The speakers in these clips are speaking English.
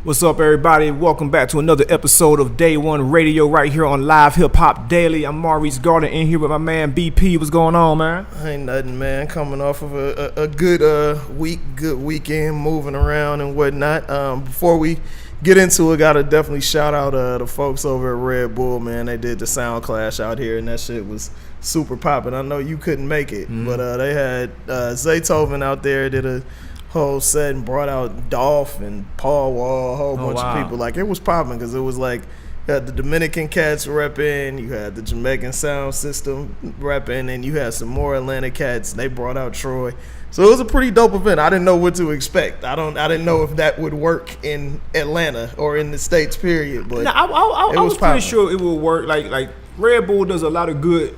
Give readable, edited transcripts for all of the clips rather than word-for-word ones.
What's up, everybody? Welcome back to another episode of Day1Radio right here on Live Hip Hop Daily. I'm Maurice Gardner in here with my man BP. What's going on, man? Ain't nothing, man. Coming off of a good weekend, moving around and whatnot. Before we get into it, gotta definitely shout out the folks over at Red Bull, man. They did the Sound Clash out here, and that shit was super popping. I know you couldn't make it, but they had Zaytoven out there, did a whole set and brought out Dolph and Paul Wall, a whole bunch of people. Like, it was popping because it was like you had the Dominican cats repping, you had the Jamaican sound system repping, and you had some more Atlanta cats. They brought out Troy, so it was a pretty dope event. I didn't know what to expect. I didn't know if that would work in Atlanta or in the States, period. But I was pretty sure it would work. Like Red Bull does a lot of good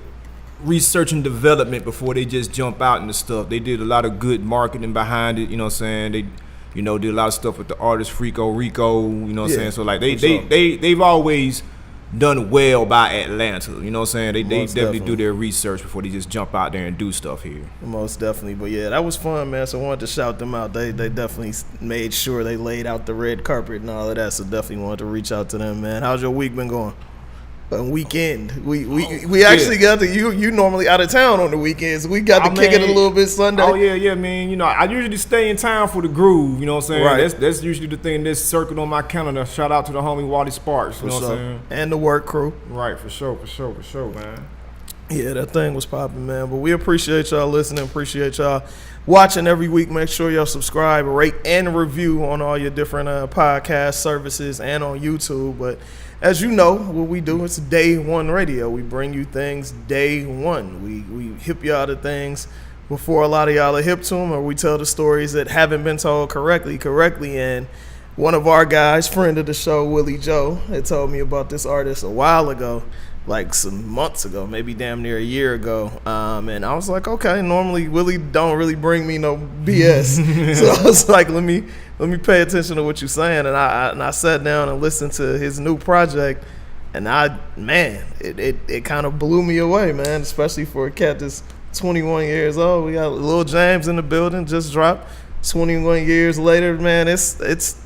research and development before they just jump out into stuff. They did a lot of good marketing behind it, you know what I'm saying? They, did a lot of stuff with the artist Rico, you know what I'm saying? So like they've always done well by Atlanta, you know what I'm saying? They definitely do their research before they just jump out there and do stuff here. Most definitely. But yeah, that was fun, man. So I wanted to shout them out. They definitely made sure they laid out the red carpet and all of that. So definitely wanted to reach out to them, man. How's your week been going? Weekend. We actually got to you normally out of town on the weekends. We got to kick it a little bit Sunday. Oh yeah, man. I usually stay in town for the groove, you know what I'm saying? Right. That's usually the thing that's circled on my calendar. Shout out to the homie Wally Sparks, you know what I'm saying? And the work crew. Right, for sure, man. Yeah, that thing was popping, man. But we appreciate y'all listening, appreciate y'all watching every week. Make sure y'all subscribe, rate, and review on all your different podcast services and on YouTube. But as you know, what we do, it's Day1Radio. We bring you things day one. We hip y'all to things before a lot of y'all are hip to them, or we tell the stories that haven't been told correctly. And one of our guys, friend of the show, Willie Joe, had told me about this artist a while ago, like some months ago, maybe damn near a year ago. And I was like, okay, normally Willie don't really bring me no BS. So I was like, let me pay attention to what you're saying. And I sat down and listened to his new project, and it kind of blew me away, man, especially for a cat that's 21 years old. We got Lil James in the building, just dropped. 21 years later, man, it's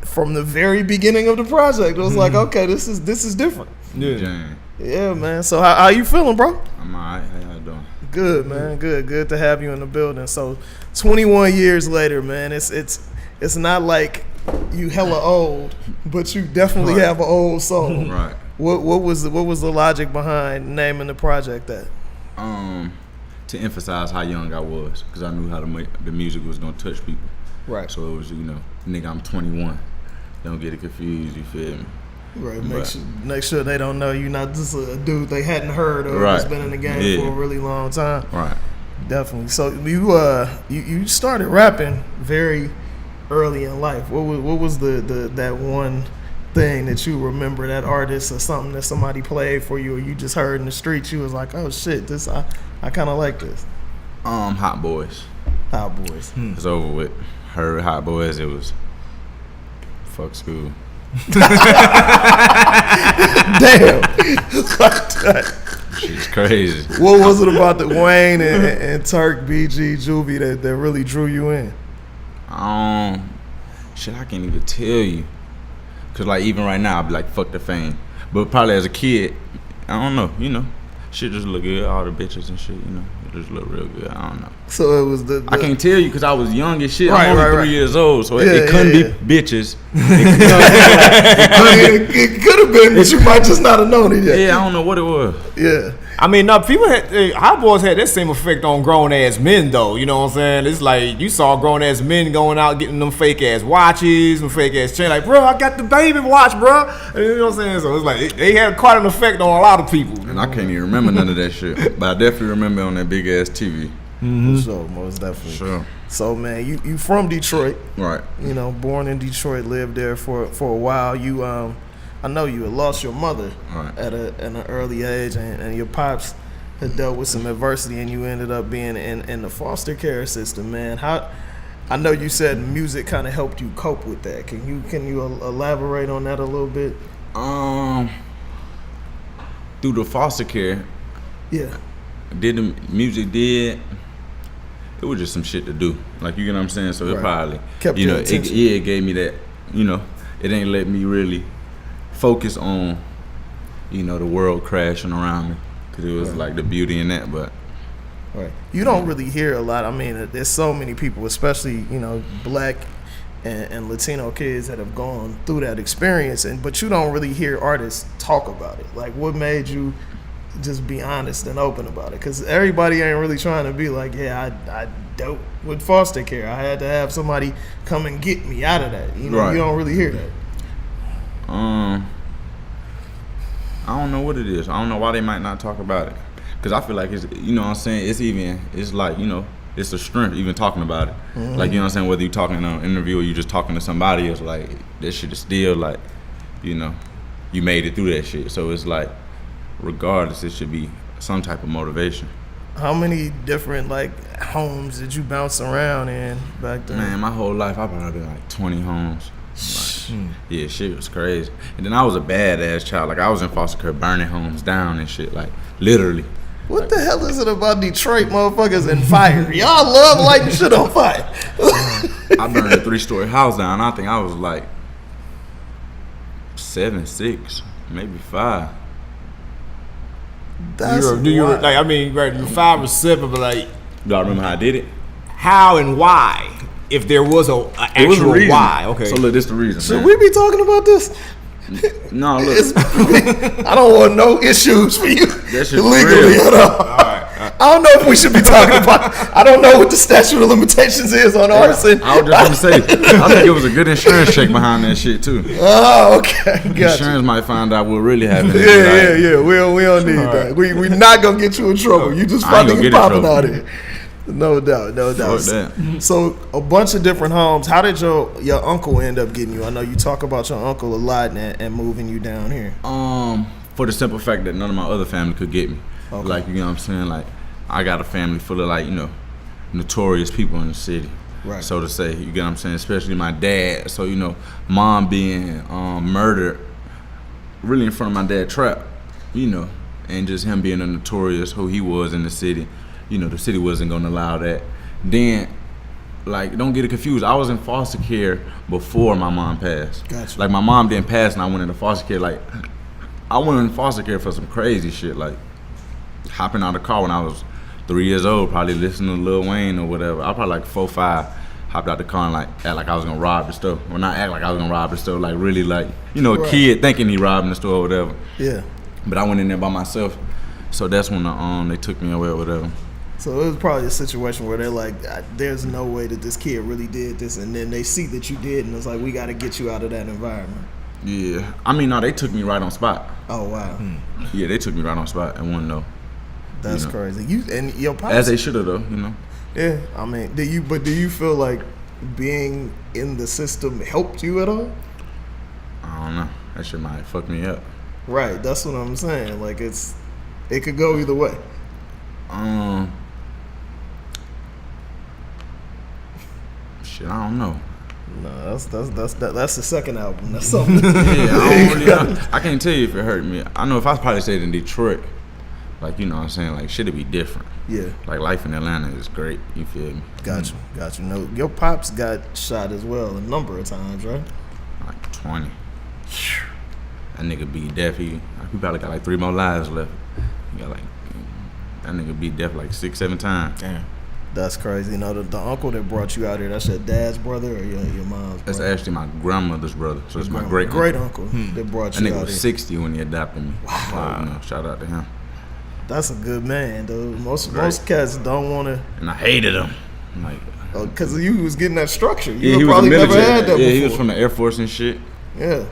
from the very beginning of the project. It was like, okay, this is different. Yeah, man. So how you feeling, bro? I'm alright. How y'all doing? Good, man. Good to have you in the building. So 21 years later, man, it's not like you hella old, but you definitely have an old soul. Right. What was the logic behind naming the project that? To emphasize how young I was, because I knew how the music was gonna touch people. Right. So it was, nigga, I'm 21. Don't get it confused. You feel me? Right. Make sure they don't know you're not just a dude they hadn't heard of. Right. That's been in the game for a really long time. Right. Definitely. So you started rapping very early in life. What was the that one thing that you remember, that artist or something that somebody played for you, or you just heard in the streets? You was like, oh shit, this I kind of like this. Hot Boys. Hot Boys. It's over with. Heard Hot Boys. It was fuck school. Damn. She's crazy. What was it about the Wayne and Turk, BG, Juvie that really drew you in? Shit, I can't even tell you. Cause like even right now, I'd be like, fuck the fame. But probably as a kid, I don't know, shit just look good. All the bitches and shit, it just look real good. I don't know. So it was I can't tell you because I was young as shit. Right, I'm only 3 years old, so it couldn't be bitches. It could have been, but you might just not have known it yet. Yeah, I don't know what it was. Yeah. I mean, people Hot Boys had that same effect on grown ass men, though. You know what I'm saying? It's like you saw grown ass men going out getting them fake ass watches, them fake ass chains. Like, bro, I got the baby watch, bro. You know what I'm saying? So it's like they had quite an effect on a lot of people. And I can't even remember none of that shit, but I definitely remember on that big ass TV. For sure, most definitely. Sure. So man, you from Detroit, right? Born in Detroit, lived there for a while. You I know you had lost your mother at an early age, and your pops had dealt with some adversity, and you ended up being in the foster care system, man. I know you said music kind of helped you cope with that. Can you elaborate on that a little bit? Through the foster care, did the music did. It was just some shit to do, like, you know what I'm saying. So it probably kept your attention. It gave me that you know, it ain't let me really focus on, you know, the world crashing around me, because it was like the beauty in that. But you don't really hear a lot. I mean, there's so many people, especially, you know, black and Latino kids that have gone through that experience, but you don't really hear artists talk about it. Like, what made you just be honest and open about it? Because everybody ain't really trying to be like, yeah, I dealt with foster care, I had to have somebody come and get me out of that. You know, you don't really hear that. I don't know what it is. I don't know why they might not talk about it. Because I feel like it's, you know what I'm saying, it's like, you know, it's a strength even talking about it. Mm-hmm. Like, you know what I'm saying, whether you're talking in an interview or you just talking to somebody, it's like, that shit is still like, you know, you made it through that shit. So it's like, regardless, it should be some type of motivation. How many different, like, homes did you bounce around in back then? Man, my whole life, I've probably been like 20 homes. Like, yeah, shit was crazy. And then I was a badass child. Like, I was in foster care burning homes down and shit, like, literally. What the hell is it about Detroit motherfuckers and fire? Y'all love lighting shit on fire. I burned a 3-story house down. I think I was like 7, 6, maybe 5. That's you're 5 or 7, but like, do I remember how I did it? How and why? If there was an actual why, okay. So look, this the reason. Should we be talking about this? No, look. I don't want no issues for you That shit's legally real. at all. I don't know if we should be talking about. I don't know what the statute of limitations is on arson. I was just gonna say, I think it was a good insurance check behind that shit too. Oh, okay. Gotcha. Insurance might find out what really happened. Yeah. We don't need that. We not gonna get you in trouble. You just I ain't about to gonna get get in popping trouble. out here. No doubt. Fuck that. So a bunch of different homes. How did your uncle end up getting you? I know you talk about your uncle a lot and moving you down here. For the simple fact that none of my other family could get me. Okay. Like, you know what I'm saying? Like, I got a family full of, like, you know, notorious people in the city. Right. So to say, you get what I'm saying? Especially my dad. So, you know, mom being murdered really in front of my dad's trap, you know, and just him being a notorious who he was in the city. You know, the city wasn't gonna allow that. Then, like, don't get it confused. I was in foster care before my mom passed. Gotcha. Like, my mom didn't pass and I went into foster care. Like, I went in foster care for some crazy shit. Like, hopping out of the car when I was 3 years old, probably listening to Lil Wayne or whatever. I was probably like 4, 5, hopped out the car and like act like I was gonna rob the store. Well, not act like I was gonna rob the store, like really like, you know, a kid thinking he robbing the store or whatever. Yeah. But I went in there by myself. So that's when they took me away or whatever. So it was probably a situation where they're like, there's no way that this kid really did this, and then they see that you did, and it's like, we got to get you out of that environment. Yeah. I mean, no, they took me right on spot. Oh, wow. Yeah, they took me right on spot and wouldn't know. That's crazy. You and your pops, as they should have, though, you know. Yeah, I mean, do you feel like being in the system helped you at all? I don't know. That shit might fuck me up. Right, that's what I'm saying. Like, it could go either way. Shit, I don't know. No, that's the second album. That's something. Yeah, I don't really know. I can't tell you if it hurt me. I know if I probably stayed in Detroit, like, you know what I'm saying, like, shit'd be different. Yeah. Like, life in Atlanta is great. You feel me? Got you. No, your pops got shot as well a number of times, right? Like 20. That nigga be deaf. He probably got like 3 more lives left. He got like, that nigga be deaf like 6, 7 times. Damn. That's crazy. You know, the uncle that brought you out here, that's your dad's brother or your mom's brother? That's actually my grandmother's brother. So it's my great uncle that brought that you nigga out was here. 60 when he adopted me. Wow. So, you know, shout out to him. That's a good man, dude. Most cats don't want to. And I hated him. Like, because you was getting that structure. yeah, You he was probably a never military. had that Yeah, before. he was from the Air Force and shit. Yeah.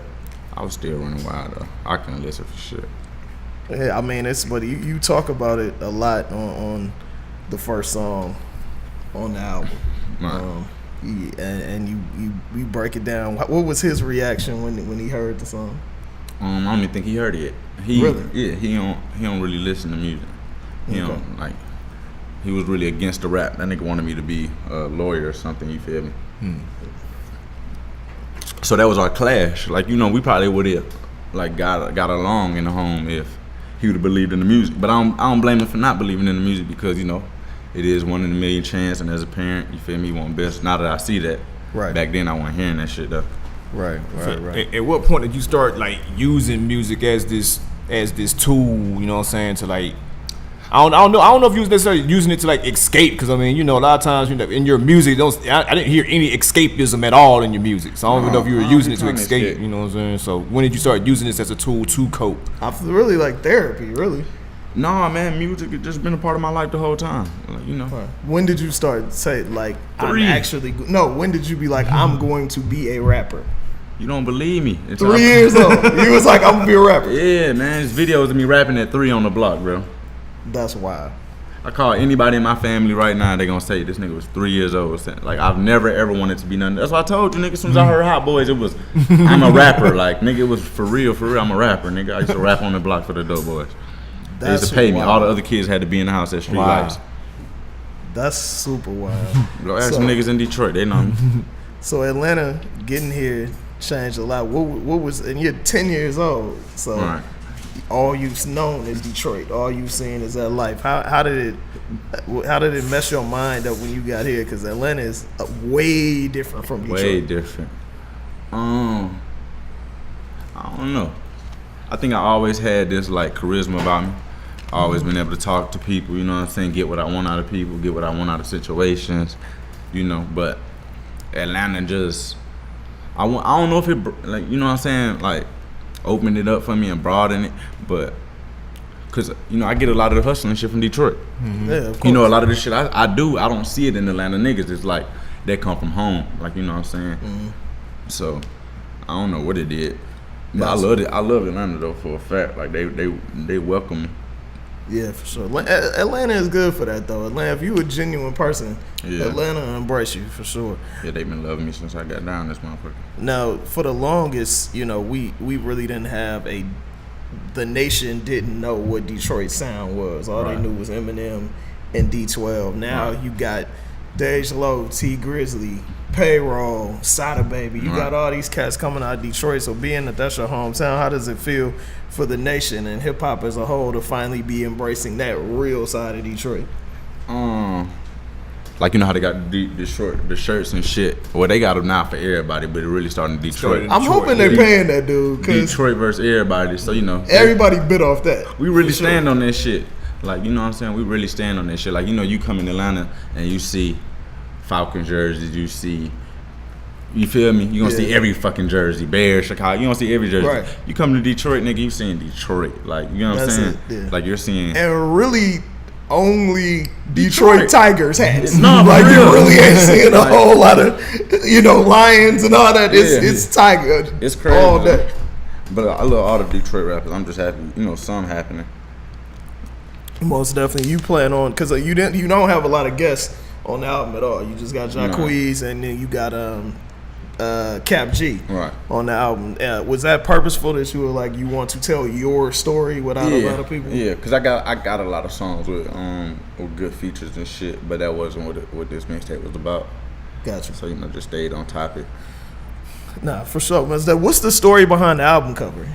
I was still running wild though. I couldn't listen for shit. Yeah, I mean, but you talk about it a lot on the first song on the album. Right. And you break it down. What was his reaction when he heard the song? I don't even think he heard it yet. Really? Yeah, he don't really listen to music. He Okay. don't like. He was really against the rap. That nigga wanted me to be a lawyer or something. You feel me? So that was our clash. Like, you know, we probably would have like got along in the home if he would have believed in the music. But I don't blame him for not believing in the music because, you know, it is 1 in a million chance. And as a parent, you feel me, you want best. Now that I see that, Right. Back then I wasn't hearing that shit though. Right. At what point did you start like using music as this tool? You know what I'm saying? To like, I don't know if you was necessarily using it to like escape, because I mean, you know, a lot of times in your music, I didn't hear any escapism at all in your music. So I don't even know if you were using it to escape. You know what I'm saying? So when did you start using this as a tool to cope? I feel really like therapy, really. No, man, music has just been a part of my life the whole time. Like, you know. When did you start say like when did you be like, I'm going to be a rapper? You don't believe me. 3 years old. You was like, I'm gonna be a rapper. Yeah, man. There's videos of me rapping at 3 on the block, bro. That's wild. I call anybody in my family right now, they gonna say this nigga was 3 years old. Like, I've never ever wanted to be nothing. That's why I told you, nigga, as soon as I heard Hot Boys, it was, I'm a rapper. Like, nigga, it was for real, I'm a rapper, nigga. I used to rap on the block for the dope boys. They used to pay me. All the other kids had to be in the house at Street Lights. That's super wild. Go ask some niggas in Detroit, they know me. So Atlanta getting here changed a lot. What was, and you're 10 years old, so all you've known is Detroit. All you've seen is that life. How did it mess your mind up when you got here? Because Atlanta is way different from Detroit. Way different. I don't know. I think I always had this like charisma about me. I always been able to talk to people, you know what I'm saying, get what I want out of people, get what I want out of situations, you know. But Atlanta just, I don't know if it, like, you know what I'm saying, like, opened it up for me and broadened it, but because, you know, I get a lot of the hustling shit from Detroit. Yeah, of course. You know, a lot of the shit I do, I don't see it in Atlanta niggas. It's like they come from home, like, you know what I'm saying. So I don't know what it did, but I loved it. I love Atlanta though, for a fact. Like they welcome me. Yeah, for sure. Atlanta is good for that though. Atlanta, if you a genuine person, Atlanta will embrace you for sure. Yeah, they've been loving me since I got down this motherfucker. Now, for the longest, you know, we really didn't have the nation didn't know what Detroit sound was. All they knew was Eminem and D12. Now you got Dej Low, T Grizzly, Payroll, Sada Baby. You got all these cats coming out of Detroit. So being that that's your hometown, how does it feel for the nation and hip hop as a whole to finally be embracing that real side of Detroit? Like, you know how they got the shirts and shit. Well, they got them now for everybody, but it really started in Detroit. I'm hoping they're paying that dude. Detroit versus everybody. So, you know, everybody bit off that. We really stand on that shit. Like, you know what I'm saying? We really stand on that shit. Like, you know, you come in Atlanta and you see Falcon jerseys, you see, you feel me? You gonna see every fucking jersey, Bears, Chicago. You gonna see every jersey. Right. You come to Detroit, nigga, you seeing Detroit. Like, you know what I'm saying? Yeah. Like, you're seeing. And really, only Detroit Tigers hats. No, like real. you really ain't seeing a whole lot of, you know, Lions and all that. It's Tiger. It's crazy. All day. But I love all the Detroit rappers. I'm just happy, you know, something happening. Most definitely. You plan on, because you don't have a lot of guests on the album at all. You just got Jacquees and then you got Cap G on the album. Was that purposeful that you were like, you want to tell your story without a lot of people? Yeah, because I got a lot of songs with good features and shit, but that wasn't what this mixtape was about. Gotcha. So, you know, just stayed on topic. Nah, for sure. What's the story behind the album cover?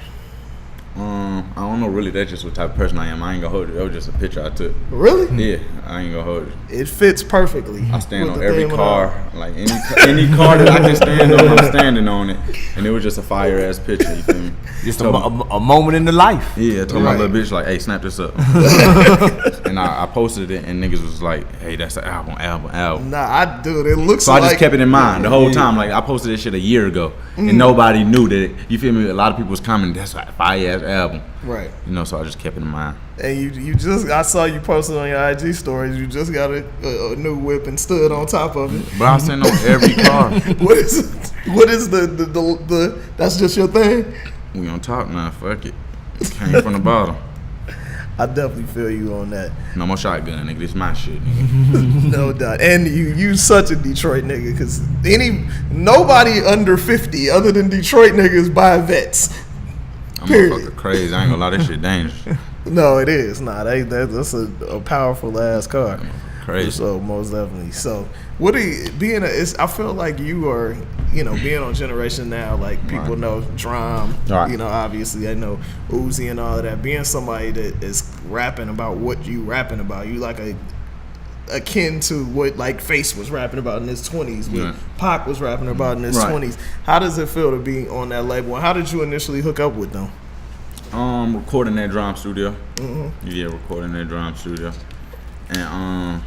I don't know really. That's just what type of person I am. I ain't gonna hold it. That was just a picture I took. Really? Yeah, I ain't gonna hold it. It fits perfectly. I stand on every car. Like any car that I can stand on, I'm standing on it. And it was just a fire ass picture. You feel me? Just a moment in the life. Yeah, I told my little bitch like, hey, snap this up. And I posted it, and niggas was like, hey, that's the album. Nah, it looks so like. I just kept it in mind the whole time. Like, I posted this shit a year ago, and nobody knew that. You feel me? A lot of people was commenting, that's a fire ass album. Right. You know, so I just kept it in mind. And you just, I saw you posted on your IG stories, you just got a new whip and stood on top of it. But I stand on every car. What is the that's just your thing? We on top now, fuck it. Came from the bottom. I definitely feel you on that. No more shotgun, nigga. This my shit, nigga. No doubt. And you such a Detroit nigga, because nobody under 50 other than Detroit niggas buy vets. I'm motherfucker crazy. I ain't gonna lie, that shit dangerous. No, it is. Nah, that's a powerful ass car. Crazy. So most definitely. So what are you I feel like you are, you know, being on Generation Now, like people know Drum, you know, obviously I know Uzi and all of that. Being somebody that is rapping about what you rapping about, you like a akin to what like Face was rapping about in his 20s, what Right. Pac was rapping about in his Right. 20s. How does it feel to be on that label? And how did you initially hook up with them? Recording that drum studio. Yeah, recording that drum studio. And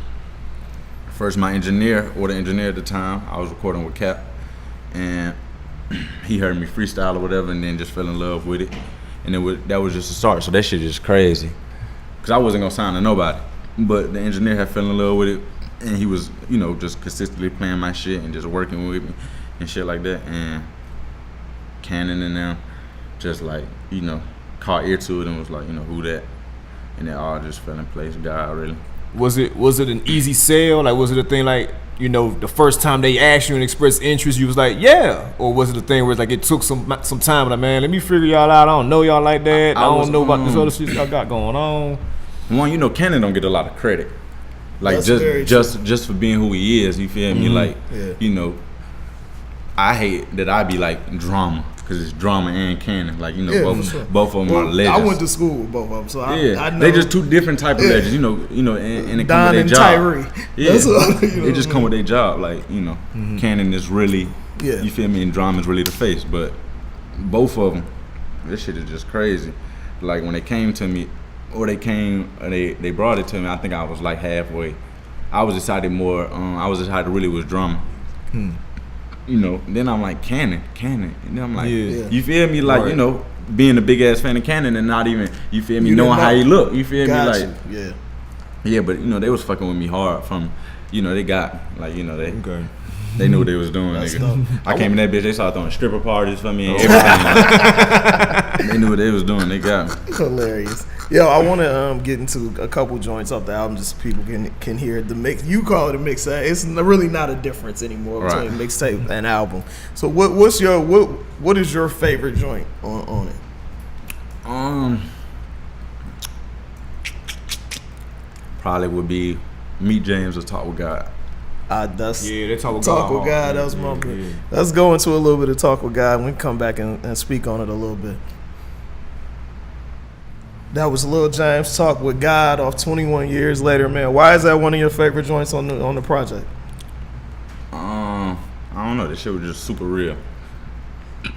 first my engineer, or the engineer at the time, I was recording with Cap, and he heard me freestyle or whatever, and then just fell in love with it. And that was just the start. So that shit is crazy, cause I wasn't gonna sign to nobody, but the engineer had fell in love with it, and he was, you know, just consistently playing my shit and just working with me and shit like that. And Cannon and them just like, you know, caught ear to it and was like, you know, who that? And it all just fell in place. God, really. Was it an easy sale? Like, was it a thing like, you know, the first time they asked you and expressed interest, you was like, yeah? Or was it a thing where it's like it took some time, like, man, let me figure y'all out. I don't know y'all like that. I don't know about this other shit y'all got going on. One, you know, Cannon don't get a lot of credit. Like, just for being who he is, you feel me? Like, you know, I hate that I be like drama. Cause it's drama and Cannon, like, you know, both of them are legends. I went to school with both of them, so I know. They just two different type of legends, you know, and it come Don with their and job. Tyree. Yeah, You know they just come with their job, like, you know. Cannon is really, you feel me, and drama is really the face, but both of them, this shit is just crazy. Like when they came to me, or they brought it to me, I think I was like halfway. I was decided really was drama. You know, then I'm like, Cannon. And then I'm like, you feel me? Like, you know, being a big ass fan of Cannon and not even, you feel me, knowing how he look. You feel me? Like, yeah, but, you know, they was fucking with me hard from, you know, they got, like, you know, they knew what they was doing, nigga. I came in that bitch, they started throwing stripper parties for me and everything. They knew what they was doing, they got me. Hilarious. Yo, I want to get into a couple joints off the album just so people can hear the mix. You call it a mixtape. It's really not a difference anymore between mixtape and album. So what is your favorite joint on it? Probably would be Meet James or Talk with God. They Talk with God. God. That was my boy. Let's go into a little bit of Talk with God and we can come back and speak on it a little bit. That was Lil James, Talk with God off 21 Years Later, man. Why is that one of your favorite joints on the project? I don't know. That shit was just super real.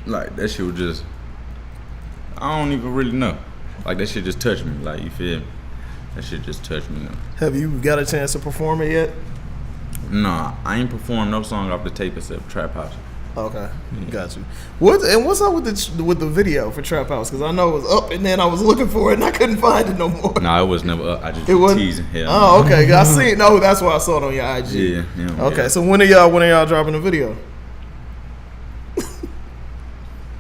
Like, that shit was just, I don't even really know. Like, that shit just touched me. Like, you feel me? That shit just touched me. Have you got a chance to perform it yet? Nah, I ain't performed no song off the tape except Trap House. Okay, got you. What's up with the video for Trap House? Because I know it was up and then I was looking for it and I couldn't find it no more. Nah, it was never up. I just was teasing. Oh, okay. I seen. No, that's why I saw it on your IG. Yeah. Okay, so when are y'all dropping the video?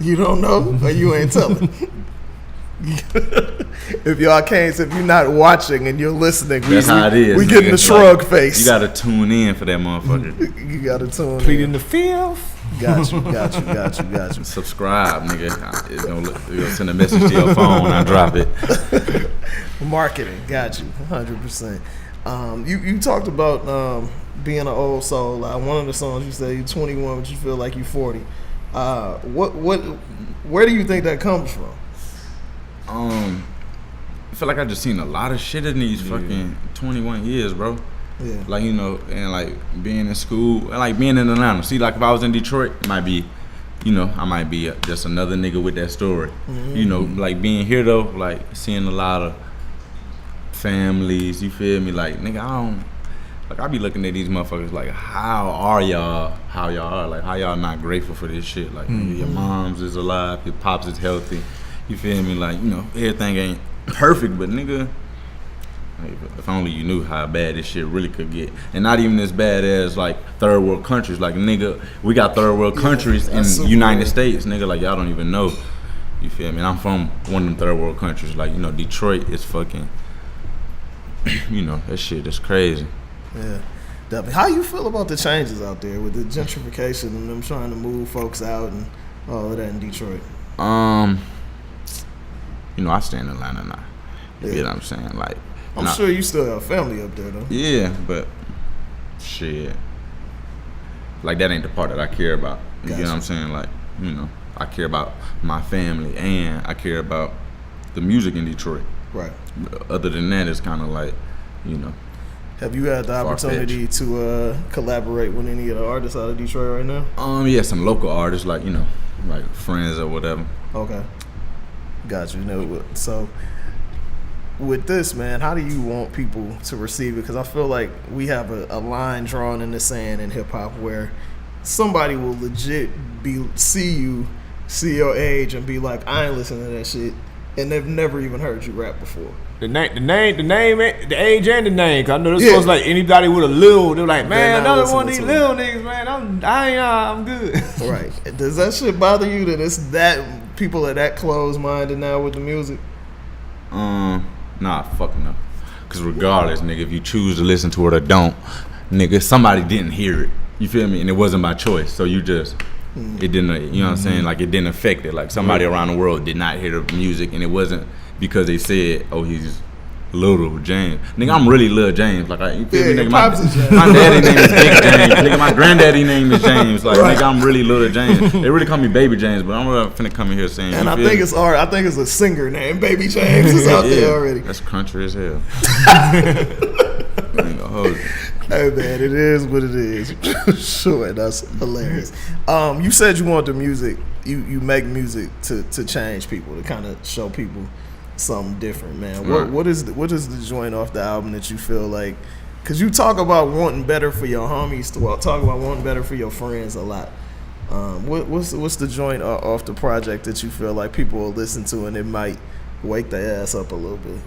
You don't know, or you ain't telling. If you're not watching and you're listening, that's how it is. We getting the shrug face. You gotta tune in for that motherfucker. You gotta tune Pleading the fifth. Got you. Subscribe, nigga. It's gonna send a message to your phone when I drop it. Marketing, got you, 100%. You talked about being an old soul. One of the songs you say you're 21, but you feel like you're 40. Where do you think that comes from? I feel like I just seen a lot of shit in these fucking 21 years, bro. Yeah. Like, you know, and like being in school, and like being in Atlanta. See, like if I was in Detroit, it might be, you know, I might be just another nigga with that story. You know, like being here though, like seeing a lot of families, you feel me? Like, nigga, I be looking at these motherfuckers like, how are y'all? How y'all are? Like, how y'all not grateful for this shit? Like, nigga, your moms is alive, your pops is healthy. You feel me? Like, you know, everything ain't perfect, but nigga, if only you knew how bad this shit really could get. And not even as bad as like third world countries. Like, nigga, we got third world countries in the United States, nigga, like y'all don't even know. You feel me? And I'm from one of them third world countries. Like, you know, Detroit is fucking, you know, that shit is crazy. Yeah, definitely. How you feel about the changes out there with the gentrification and them trying to move folks out and all of that in Detroit? You know, I stay in Atlanta now. You know what I'm saying? Like, I'm sure you still have family up there, though. Yeah, but shit, like that ain't the part that I care about. You know what I'm saying? Like, you know, I care about my family and I care about the music in Detroit. Right. Other than that, it's kind of like, you know. Have you had the opportunity to collaborate with any of the artists out of Detroit right now? Yeah, some local artists like like friends or whatever. Okay, got you. So with this, man, how do you want people to receive it? Because I feel like we have a line drawn in the sand in hip hop where somebody will legit see your age and be like, I ain't listening to that shit, and they've never even heard you rap before. The name, the age, and the name. Cause I know this was like anybody with a Lil. They're like, man, another one of these Lil niggas, man. I'm good. Right? Does that shit bother you that it's that people are that closed-minded now with the music? Nah, fuck no. Cause regardless, nigga, if you choose to listen to it or don't, nigga, somebody didn't hear it. You feel me? And it wasn't by choice. So you just, it didn't, you know what I'm saying? Like it didn't affect it. Like somebody around the world did not hear the music, and it wasn't because they said, oh, he's Lil James. Nigga, I'm really Lil James. Like, you feel me? Nigga, my daddy name is Big James. Nigga, my granddaddy name is James. Like, nigga, I'm really Lil James. They really call me Baby James, but I'm finna come in here saying. And I think it's art. I think it's a singer named Baby James is out there already. That's country as hell. Hold it. Hey man, it is what it is. Sure, that's hilarious. You said you want the music. You make music to change people, to kind of show people something different, man. Right. What is the joint off the album that you feel like? Because you talk about wanting better for your homies, talk about wanting better for your friends a lot. What's the joint off the project that you feel like people will listen to and it might wake their ass up a little bit?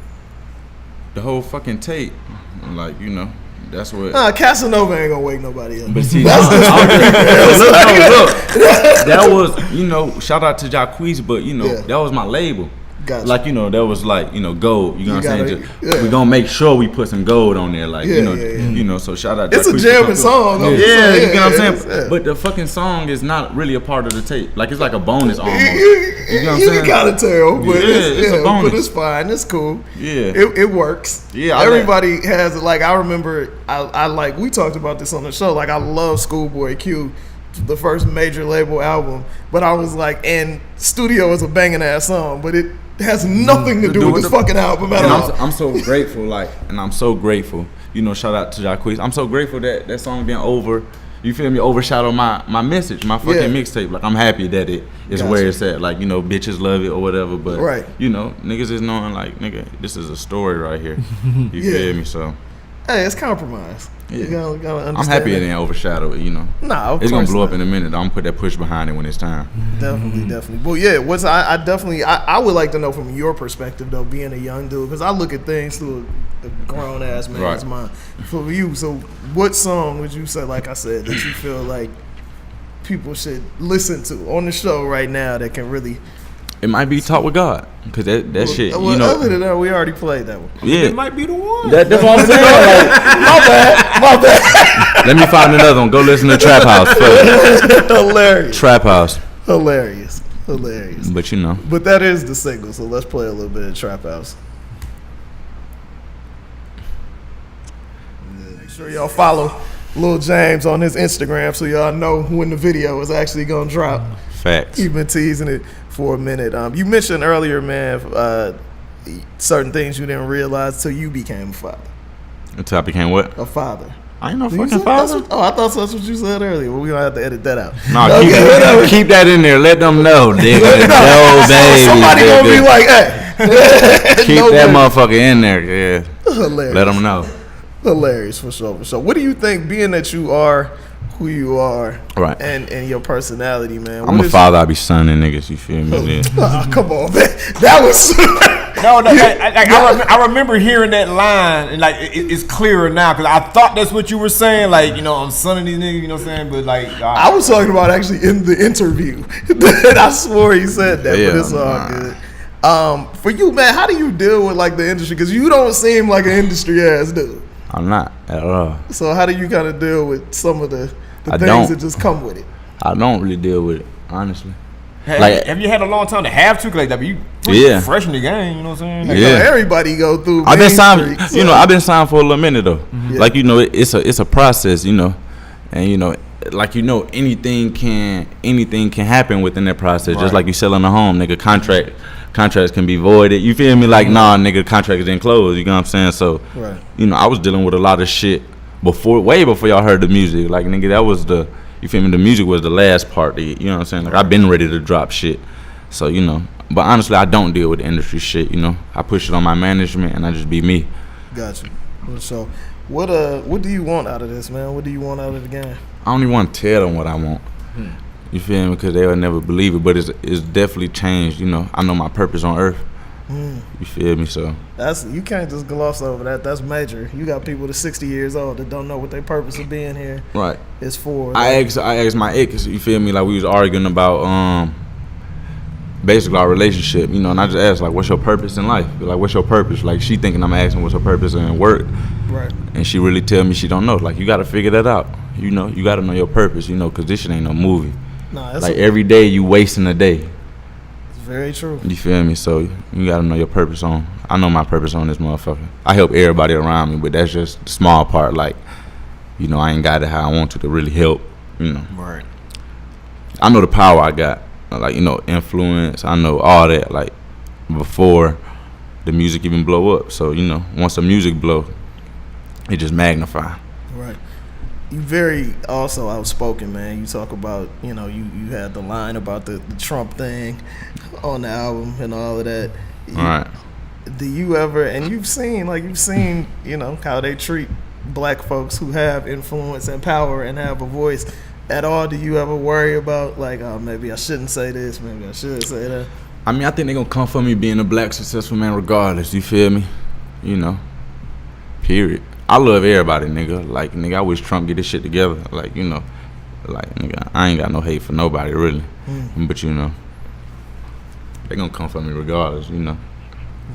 The whole fucking tape, like that's what. Casanova ain't gonna wake nobody up. But see, look, that was shout out to Jacquees, but that was my label. Gotcha. Like that was like gold. You know what I'm saying? We gonna make sure we put some gold on there. Like so shout out. It's a jamming song. Yeah, you know what I'm saying. Yeah. But the fucking song is not really a part of the tape. Like it's like a bonus almost. You know what I'm saying? You gotta tell, but it's a bonus. But it's fine. It's cool. Yeah, it works. Yeah, everybody has it. Like I remember, I like we talked about this on the show. Like I love Schoolboy Q, the first major label album, but I was like, and Studio is a banging ass song, but it has nothing to do with this fucking album at all. I'm so grateful, and I'm so grateful. Shout out to Jacquees. I'm so grateful that song being over. You feel me? Overshadow my message, my fucking mixtape. Like I'm happy that it is where it's at. Like bitches love it or whatever. But niggas is knowing like nigga, this is a story right here. You feel me? So hey, it's compromise. Yeah. You gotta understand. I'm happy it didn't overshadow it. Nah, it's gonna blow up in a minute. I'm gonna put that push behind it when it's time. Definitely. But yeah, I would like to know from your perspective though, being a young dude, because I look at things through a grown ass man's mind. For you, so what song would you say, like I said, that you feel like people should listen to on the show right now that can really? It might be Talk with God, because that shit. Other than that, we already played that one. Yeah, it might be the one. That's what I'm saying. Like, my bad. Let me find another one. Go listen to Trap House first. Hilarious. Trap House. Hilarious. But But that is the single, so let's play a little bit of Trap House. Make sure y'all follow Lil James on his Instagram so y'all know when the video is actually gonna drop. Facts. He's been teasing it for a minute. You mentioned earlier, man, certain things you didn't realize till you became a father. Until I became what? A father. I ain't no fucking father. I thought that's what you said earlier. Well, we gonna have to edit that out. No, keep that in there. Let them know, nigga. Somebody gonna be like, hey. Keep that motherfucker in there, yeah. Hilarious. Let them know. Hilarious, for sure. What do you think, being that you are who you are, right, and your personality, man? I'm a father. I be sonning niggas. You feel me? Come on, man. That was. I remember hearing that line, and like it's clearer now because I thought that's what you were saying. Like I'm sonning these niggas. You know what I'm saying? But like I was talking about actually in the interview. I swore he said that, but it's all good. For you, man, how do you deal with like the industry? Because you don't seem like an industry ass dude. I'm not at all. So how do you kind of deal with some of the things that just come with it? I don't really deal with it, honestly. Have you had a long time to have to? Like that, but you fresh in the game. You know what I'm saying? Everybody go through. I've been signed. I've been signed for a little minute though. Mm-hmm. Like it's a process. And anything can happen within that process. Right. Just like you selling a home, nigga. contracts can be voided. You feel me? Like, nah, nigga, contracts didn't close. You know what I'm saying? So, Right. you know, I was dealing with a lot of shit way before y'all heard the music. Like, nigga, that was you feel me? The music was the last part. You know what I'm saying? Like, I've been ready to drop shit. So, you know, but honestly, I don't deal with the industry shit. You know, I push it on my management and I just be me. Gotcha. So, what do you want out of this, man? What do you want out of the game? I don't even want to tell them what I want. You feel me? Because they'll never believe it. But it's definitely changed. You know, I know my purpose on earth. You feel me? So You can't just gloss over that. That's major. You got people that's 60 years old that don't know what their purpose of being here right is for. I asked my ex. You feel me? Like, we was arguing about basically our relationship. You know, and I just asked, like, what's your purpose in life? Like, what's your purpose? Like, she thinking I'm asking what's her purpose in work. Right. And she really tell me she don't know. Like, you got to figure that out. You know, you got to know your purpose. You know, because this shit ain't no movie. Nah, like, every day you wasting a day. It's very true. You feel me? So you got to know your purpose on. I know my purpose on this motherfucker. I help everybody around me, but that's just the small part. Like, you know, I ain't got it how I want to really help. You know. Right. I know the power I got. Like, you know, influence. I know all that. Like, before the music even blow up. So, you know, once the music blow, it just magnify. Right. You very also outspoken, man. You talk about, you know, you had the line about the Trump thing on the album and all of that. All right. Do you ever, and you've seen, you know, how they treat black folks who have influence and power and have a voice at all? Do you ever worry about, like, oh, maybe I shouldn't say this, maybe I should say that? I mean, I think they're going to come for me being a black successful man regardless. You feel me? You know, period. I love everybody, nigga. Like, nigga, I wish Trump get this shit together. Like, you know, like, nigga, I ain't got no hate for nobody, really. But, you know, they gonna come for me regardless, you know.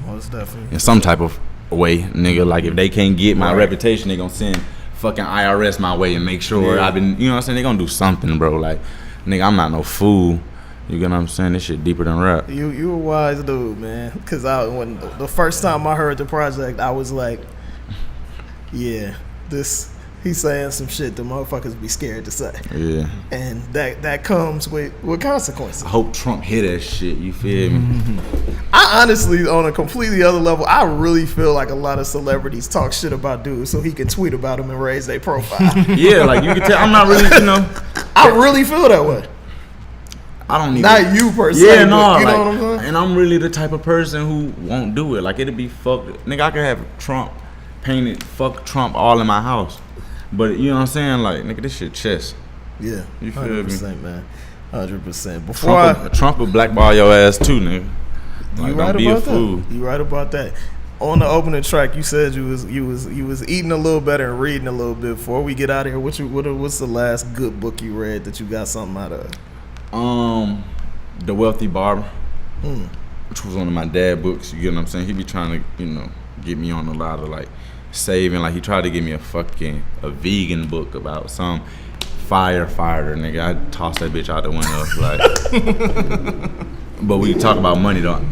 Most definitely. In some type of way, nigga. Like, if they can't get my reputation, they gonna send fucking IRS my way and make sure I've been, you know what I'm saying? They gonna do something, bro. Like, nigga, I'm not no fool. You get what I'm saying? This shit deeper than rap. You a wise dude, man. Because when the first time I heard the project, I was like, yeah, he's saying some shit the motherfuckers be scared to say. Yeah. And that comes with consequences. I hope Trump hear that shit, you feel me? I honestly, on a completely other level, I really feel like a lot of celebrities talk shit about dudes so he can tweet about them and raise their profile. Yeah, like, you can tell, I'm not really, you know. I really feel that way. I don't even. Not you per se. Yeah, no, you like, know what I'm saying? and I'm really the type of person who won't do it. Like, it'll be fucked. Nigga, I could have Trump painted, fuck Trump all in my house. But, you know what I'm saying? Like, nigga, this shit chess. Yeah, You feel 100%, me? man. 100%. Before Trump will blackball your ass too, nigga. Like, you don't right be a about fool. that. You right about that. On the opening track, you said you was eating a little better and reading a little bit. Before we get out of here, what's the last good book you read that you got something out of? The Wealthy Barber, which was one of my dad books. You get what I'm saying? He be trying to, you know, get me on a lot of, like, saving. Like, he tried to give me a vegan book about some firefighter, nigga. I tossed that bitch out the window. Like, but we talk about money, though.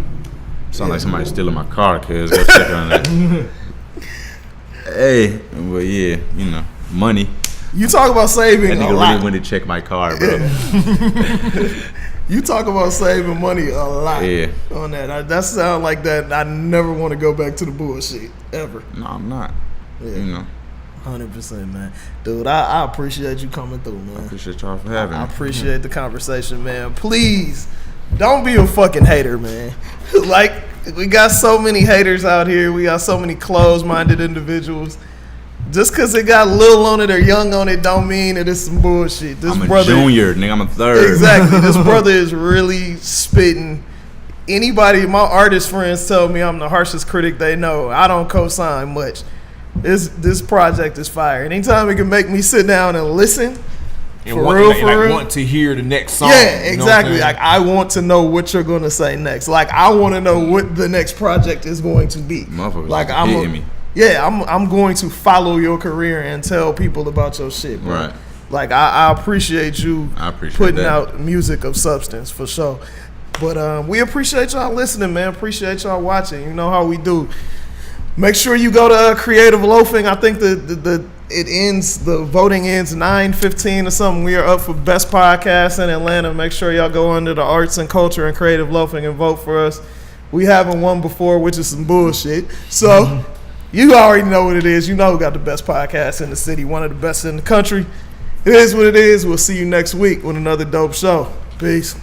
Sound like somebody stealing my car, cuz. Go check on that. Hey, but yeah, you know, money. You talk about saving That a nigga lot. really went to check my car, bro. You talk about saving money a lot. Yeah. On that. That sound like that. I never want to go back to the bullshit ever. No, I'm not. Yeah. You know. 100%, man. Dude, I appreciate you coming through, man. I appreciate y'all for having me. I appreciate the conversation, man. Please, don't be a fucking hater, man. Like, we got so many haters out here. We got so many closed-minded individuals. Just because it got little on it or young on it don't mean that it's some bullshit. I'm a junior, nigga. I'm a third. Exactly. This brother is really spitting. Anybody, my artist friends tell me I'm the harshest critic they know. I don't co-sign much. This project is fire. Anytime it can make me sit down and listen, And want to hear the next song. yeah, you know exactly. what I'm Like, I want to know what you're gonna say next. Like, I want to know what the next project is going to be. Motherfuckers Like, hitting me. Yeah, I'm going to follow your career and tell people about your shit, bro. Right. Like, I appreciate you putting that. out music of substance for sure. But we appreciate y'all listening, man. Appreciate y'all watching. You know how we do. Make sure you go to Creative Loafing. I think the voting ends 9:15 or something. We are up for best podcast in Atlanta. Make sure y'all go under the arts and culture and Creative Loafing and vote for us. We haven't won before, which is some bullshit. So you already know what it is. You know who got the best podcast in the city, one of the best in the country. It is what it is. We'll see you next week with another dope show. Peace.